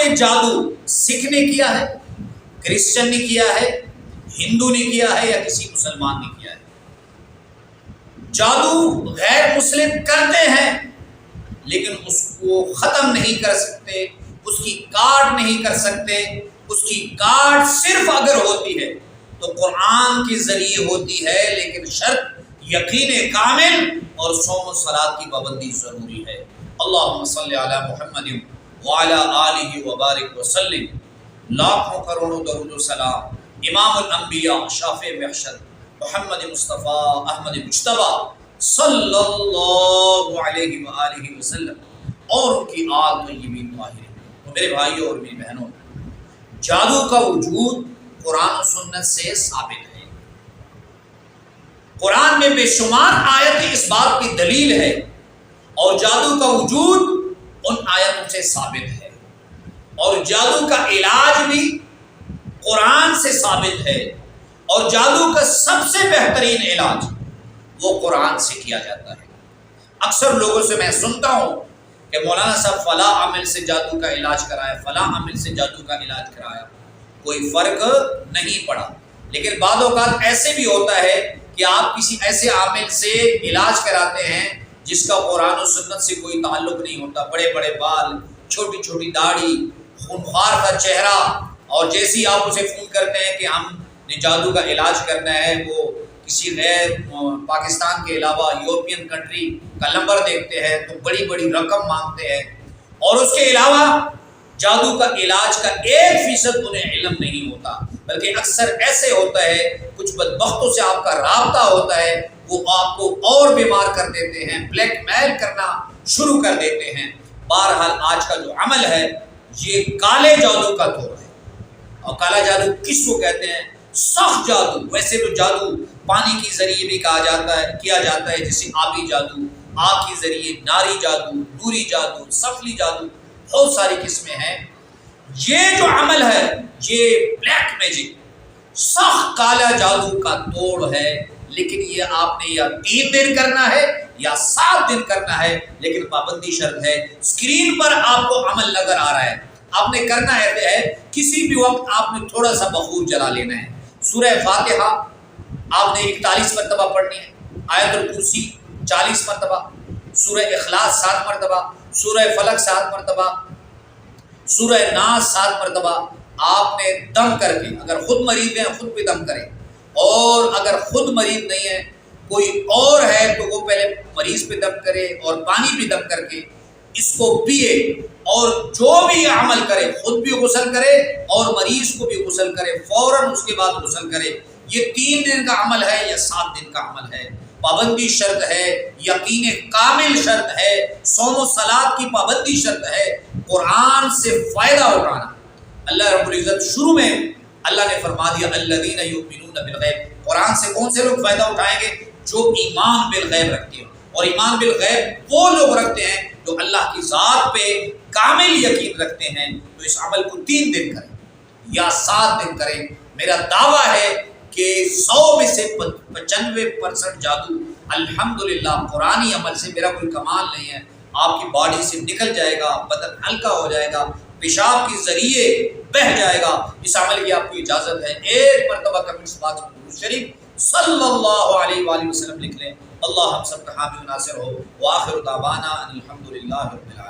میں جادو سکھ نے کیا ہے، کرسچن نے کیا ہے، ہندو نے کیا ہے یا کسی مسلمان نے کیا ہے؟ جادو غیر مسلم کرتے ہیں لیکن اس کو ختم نہیں کر سکتے، اس کی کاٹ نہیں کر سکتے۔ اس کی کاٹ صرف اگر ہوتی ہے تو قرآن کے ذریعے ہوتی ہے، لیکن شرط یقین کامل اور صوم و صلاۃ کی پابندی ضروری ہے۔ اللہم صلی علی محمد وعلی آلہ وبارک وسلم۔ لاکھوں کروڑوں درود و سلام امام الانبیاء شافع محشر محمد مصطفیٰ احمد مجتبیٰ صلی اللہ علیہ وآلہ وسلم اور ان کی آل طیبین طاہرین۔ تو میرے بھائیوں اور میری بہنوں، جادو کا وجود قرآن و سنت سے ثابت ہے۔ قرآن میں بے شمار آیت اس بات کی دلیل ہے، اور جادو کا وجود ان آیتوں سے ثابت ہے، اور جادو کا علاج بھی قرآن سے ثابت ہے، اور جادو کا سب سے بہترین علاج وہ قرآن سے کیا جاتا ہے۔ اکثر لوگوں سے میں سنتا ہوں کہ مولانا صاحب فلاں عمل سے جادو کا علاج کرایا، فلاں عمل سے جادو کا علاج کرایا، کوئی فرق نہیں پڑا۔ لیکن بعض اوقات ایسے بھی ہوتا ہے کہ آپ کسی ایسے عامل سے علاج کراتے ہیں جس کا قرآن و سنت سے کوئی تعلق نہیں ہوتا، بڑے بڑے بال، چھوٹی چھوٹی داڑھی، خونخوار کا چہرہ، اور جیسی آپ اسے فون کرتے ہیں کہ ہم نے جادو کا علاج کرنا ہے، وہ کسی غیر پاکستان کے علاوہ یورپین کنٹری کا نمبر دیکھتے ہیں تو بڑی بڑی رقم مانگتے ہیں، اور اس کے علاوہ جادو کا علاج کا 1% انہیں علم نہیں ہوتا، بلکہ اکثر ایسے ہوتا ہے کچھ بدبختوں سے آپ کا رابطہ ہوتا ہے، وہ آپ کو اور بیمار کر دیتے ہیں، بلیک میل کرنا شروع کر دیتے ہیں۔ بہرحال آج کا جو عمل ہے یہ کالے جادو کا دور ہے، اور کالا جادو کس کو کہتے ہیں؟ سخت جادو۔ ویسے تو جادو پانی کے ذریعے بھی کیا جاتا ہے، جیسے آبی جادو، آگ کے ذریعے، ناری جادو، نوری جادو، سفلی جادو، بہت ساری قسمیں ہیں۔ یہ جو عمل ہے یہ بلیک میجک، سخت کالا جادو کا توڑ ہے، لیکن یہ آپ نے یا 3 دن کرنا ہے یا 7 دن کرنا ہے، لیکن پابندی شرط ہے۔ اسکرین پر آپ کو عمل نظر آ رہا ہے، آپ نے کرنا ہے کسی بھی وقت آپ نے تھوڑا سا بخور جلا لینا ہے۔ سورہ فاتحہ آپ نے 41 مرتبہ پڑھنی ہے، آیت الکرسی 40 مرتبہ، سورہ اخلاص 7 مرتبہ، سورہ فلق 7 مرتبہ، سورہ ناس 7 مرتبہ۔ آپ نے دم کر کے، اگر خود مریض ہیں خود پہ دم کریں، اور اگر خود مریض نہیں ہے کوئی اور ہے تو وہ پہلے مریض پہ دم کرے اور پانی پہ دم کر کے اس کو پیے، اور جو بھی عمل کرے خود بھی غسل کرے اور مریض کو بھی غسل کرے، فوراً اس کے بعد غسل کرے۔ یہ 3 دن کا عمل ہے یا 7 دن کا عمل ہے؟ پابندی شرط ہے، یقین کامل شرط ہے، صوم و صلاۃ کی پابندی شرط ہے، قرآن سے فائدہ اٹھانا۔ اللہ رب العزت شروع میں اللہ نے فرما دیا الذین یؤمنون بالغیب، قرآن سے کون سے لوگ فائدہ اٹھائیں گے؟ جو ایمان بالغیب رکھتے ہیں، اور ایمان بالغیب وہ لوگ رکھتے ہیں جو اللہ کی ذات پہ کامل یقین رکھتے ہیں۔ تو اس عمل کو 3 دن کریں یا 7 دن کریں۔ میرا دعویٰ ہے کہ 100 میں سے 95% جادو الحمدللہ قرآنی عمل سے، میرا کوئی کمال نہیں ہے، آپ کی باڈی سے نکل جائے گا، بدن ہلکا ہو جائے گا، پیشاب کے ذریعے بہہ جائے گا۔ اس عمل کی آپ کو اجازت ہے، 1 مرتبہ کمنٹس باکس میں درود شریف صلی اللہ علیہ وآلہ وسلم لکھ لیں۔ اللہ ہم سب کا حامی و ناصر ہو، وآخر دعوانا ان الحمدللہ رب العالمین۔